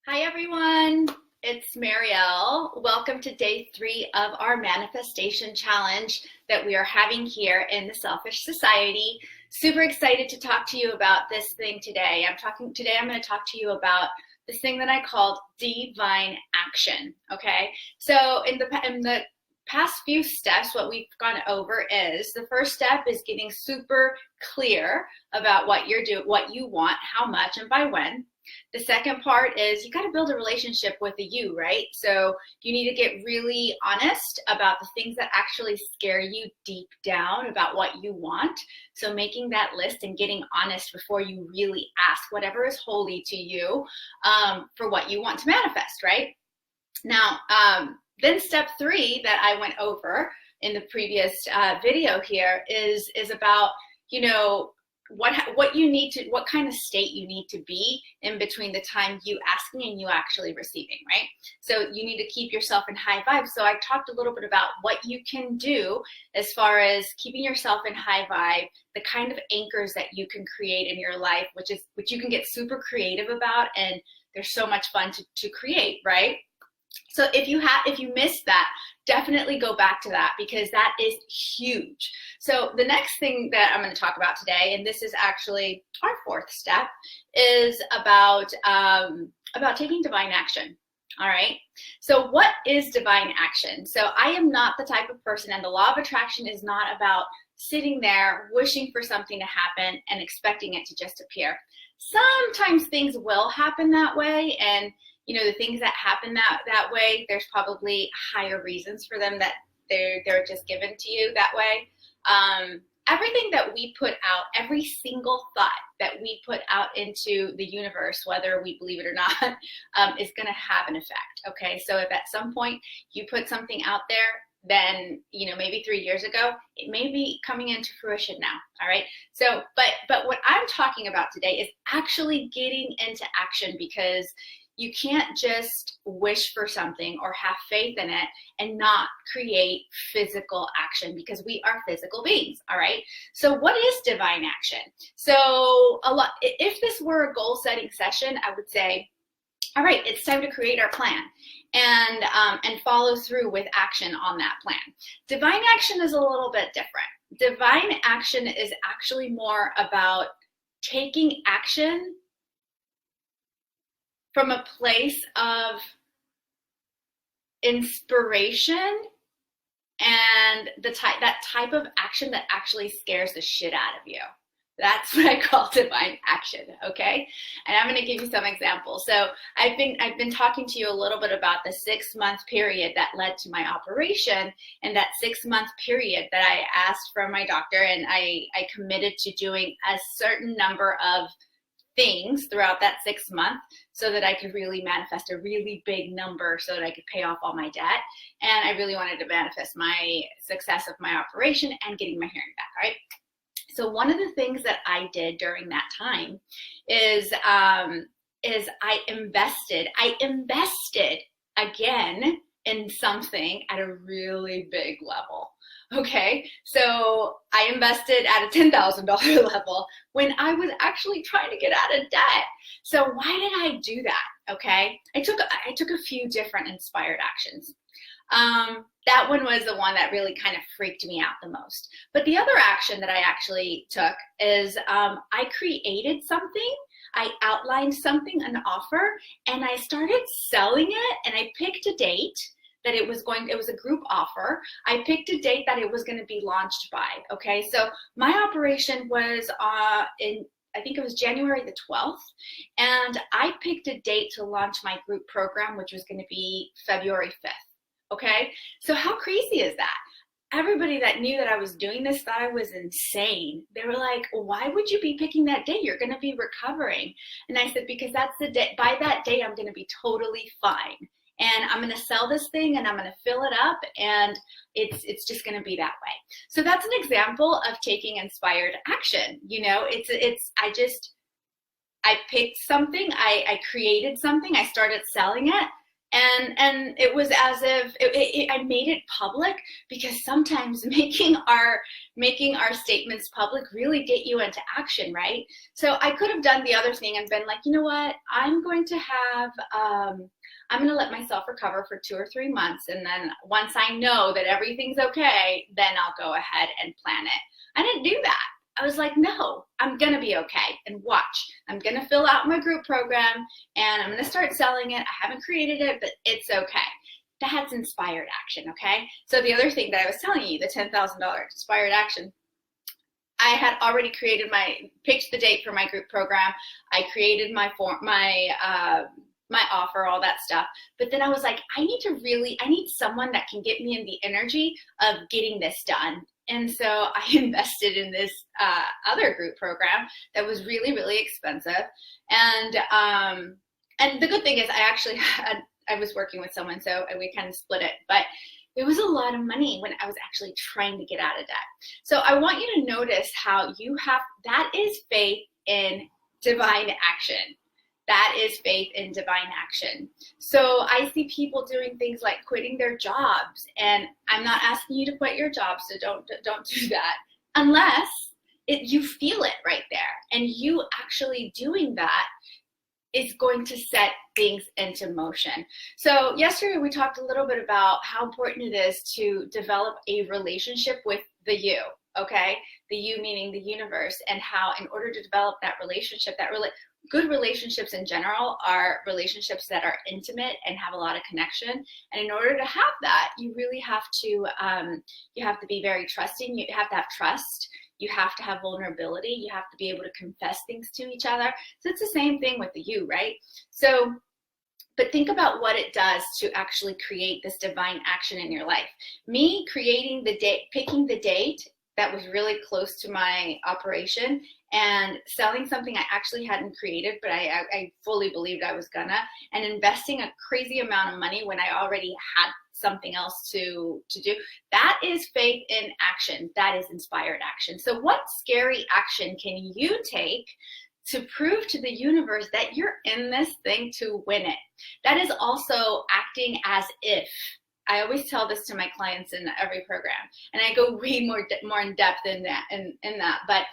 Hi everyone, it's Marielle. Welcome to day 3 of our manifestation challenge that we are having here in the Selfish Society. Super excited to talk to you about this thing today. I'm going to talk to you about this thing that I called divine action. Okay, so in the past few steps, what we've gone over is the first step is getting super clear about what you're doing, what you want, how much, and by when. The second part is you got to build a relationship with the you, right? So you need to get really honest about the things that actually scare you deep down about what you want. So making that list and getting honest before you really ask whatever is holy to you for what you want to manifest, right? Now, then step 3 that I went over in the previous video here is about, what you need to, what kind of state you need to be in between the time you asking and you actually receiving, right? So you need to keep yourself in high vibe. So I talked a little bit about what you can do as far as keeping yourself in high vibe, the kind of anchors that you can create in your life, which you can get super creative about, and they're so much fun to create, right? So if you missed that, definitely go back to that because that is huge. So the next thing that I'm going to talk about today, and this is actually our 4th step, is about taking divine action. All right. So what is divine action? So I am not the type of person, and the law of attraction is not about sitting there wishing for something to happen and expecting it to just appear. Sometimes things will happen that way, and the things that happen that way, there's probably higher reasons for them that they're just given to you that way. Everything that we put out, every single thought that we put out into the universe, whether we believe it or not, is going to have an effect. Okay, so if at some point you put something out there, then maybe 3 years ago, it may be coming into fruition now. All right. So, but what I'm talking about today is actually getting into action, because you can't just wish for something or have faith in it and not create physical action, because we are physical beings, all right? So what is divine action? So if this were a goal-setting session, I would say, all right, it's time to create our plan and follow through with action on that plan. Divine action is a little bit different. Divine action is actually more about taking action from a place of inspiration and that type of action that actually scares the shit out of you. That's what I call divine action, okay? And I'm going to give you some examples. So I've been talking to you a little bit about the 6-month period that led to my operation, and that 6-month period that I asked from my doctor, and I committed to doing a certain number of things throughout that 6 month so that I could really manifest a really big number so that I could pay off all my debt. And I really wanted to manifest my success of my operation and getting my hearing back, right? So one of the things that I did during that time is I invested again in something at a really big level. Okay, so I invested at a $10,000 level when I was actually trying to get out of debt. So why did I do that? Okay, I took a few different inspired actions. That one was the one that really kind of freaked me out the most. But the other action that I actually took is I created something. I outlined something, an offer, and I started selling it, and I picked a date that it was a group offer. I picked a date that it was going to be launched by. Okay, so my operation was I think it was January the 12th, and I picked a date to launch my group program, which was going to be February 5th. Okay, so how crazy is that? Everybody that knew that I was doing this thought I was insane. They were like, why would you be picking that day? You're going to be recovering. And I said, because that's the day, by that day, I'm going to be totally fine. And I'm going to sell this thing, and I'm going to fill it up, and it's just going to be that way. So that's an example of taking inspired action. I picked something, I created something, I started selling it, And it was as if I made it public, because sometimes making our statements public really get you into action, right? So I could have done the other thing and been like, you know what, I'm going to let myself recover for 2 or 3 months, and then once I know that everything's okay, then I'll go ahead and plan it. I didn't do that. I was like, no, I'm going to be okay. And watch, I'm going to fill out my group program and I'm going to start selling it. I haven't created it, but it's okay. That's inspired action, okay? So the other thing that I was telling you, the $10,000 inspired action, I had already picked the date for my group program. I created my offer, all that stuff. But then I was like, I need someone that can get me in the energy of getting this done. And so I invested in this other group program that was really, really expensive. And the good thing is I was working with someone, so we kind of split it. But it was a lot of money when I was actually trying to get out of debt. So I want you to notice how that is faith in divine action. That is faith in divine action. So I see people doing things like quitting their jobs, and I'm not asking you to quit your job, so don't do that unless you feel it right there, and you actually doing that is going to set things into motion. So yesterday we talked a little bit about how important it is to develop a relationship with the you, okay? The you meaning the universe, and how in order to develop that relationship, good relationships in general are relationships that are intimate and have a lot of connection. And in order to have that, you really have to be very trusting. You have to have trust. You have to have vulnerability. You have to be able to confess things to each other. So it's the same thing with the you, right? So, but think about what it does to actually create this divine action in your life. Me creating the date, picking the date that was really close to my operation, and selling something I actually hadn't created, but I fully believed I was gonna, and investing a crazy amount of money when I already had something else to do. That is faith in action. That is inspired action. So what scary action can you take to prove to the universe that you're in this thing to win it? That is also acting as if. I always tell this to my clients in every program, and I go way more in depth in that. But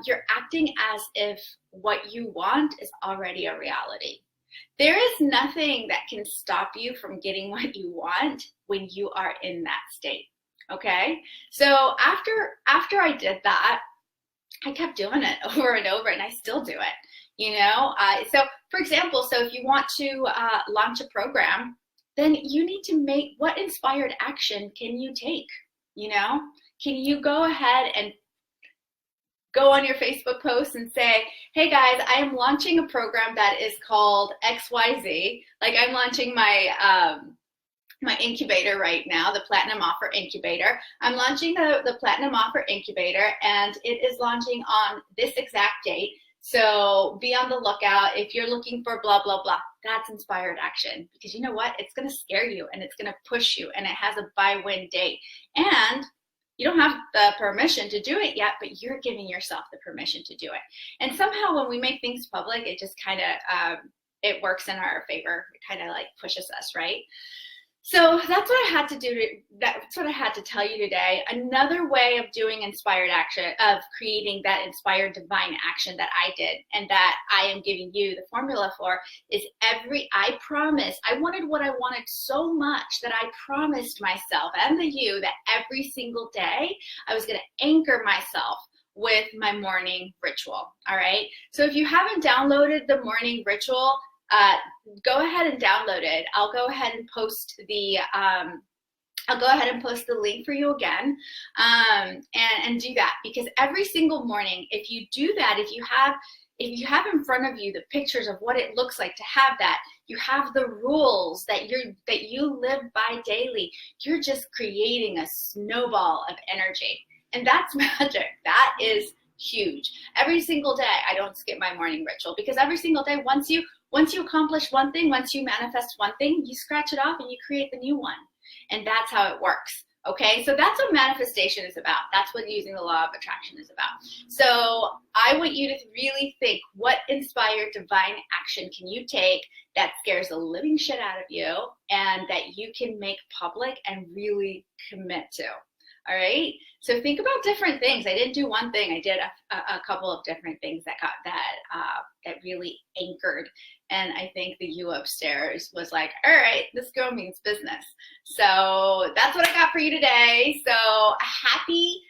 you're acting as if what you want is already a reality. There is nothing that can stop you from getting what you want when you are in that state. Okay, so after I did that, I kept doing it over and over, and I still do it. So for example, so if you want to launch a program, then you need to make, what inspired action can you take? Can you go ahead and go on your Facebook post and say, hey guys, I am launching a program that is called XYZ. Like, I'm launching my my incubator right now, the Platinum Offer Incubator. I'm launching the Platinum Offer Incubator, and it is launching on this exact date. So be on the lookout if you're looking for blah, blah, blah. That's inspired action, because you know what? It's going to scare you, and it's going to push you, and it has a buy-win date. And you don't have the permission to do it yet, but you're giving yourself the permission to do it. And somehow when we make things public, it just kind of, it works in our favor. It kind of like pushes us, right? So that's what I had to do. That's what I had to tell you today. Another way of doing inspired action, of creating that inspired divine action that I did, and that I am giving you the formula for, is I wanted what I wanted so much that I promised myself and you that every single day I was going to anchor myself with my morning ritual. All right. So if you haven't downloaded the morning ritual, go ahead and download it. I'll go ahead and post the link for you again, and do that, because every single morning, if you do that, if you have in front of you the pictures of what it looks like to have that, you have the rules that you live by daily, you're just creating a snowball of energy, and that's magic. That is huge. Every single day, I don't skip my morning ritual, because every single day, once you accomplish one thing, once you manifest one thing, you scratch it off and you create the new one. And that's how it works. Okay, so that's what manifestation is about. That's what using the law of attraction is about. So I want you to really think, what inspired divine action can you take that scares the living shit out of you and that you can make public and really commit to? All right, so think about different things. I didn't do one thing. I did a couple of different things that that really anchored. And I think the you upstairs was like, all right, this girl means business. So that's what I got for you today. So happy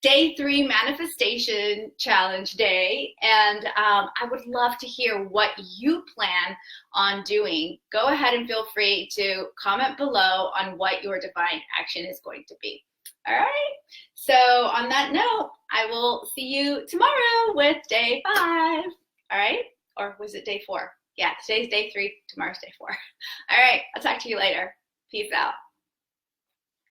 day 3 manifestation challenge day. And I would love to hear what you plan on doing. Go ahead and feel free to comment below on what your divine action is going to be. All right. So on that note, I will see you tomorrow with day 5. All right. Or was it day 4? Yeah, today's day 3, tomorrow's day 4. All right, I'll talk to you later. Peace out.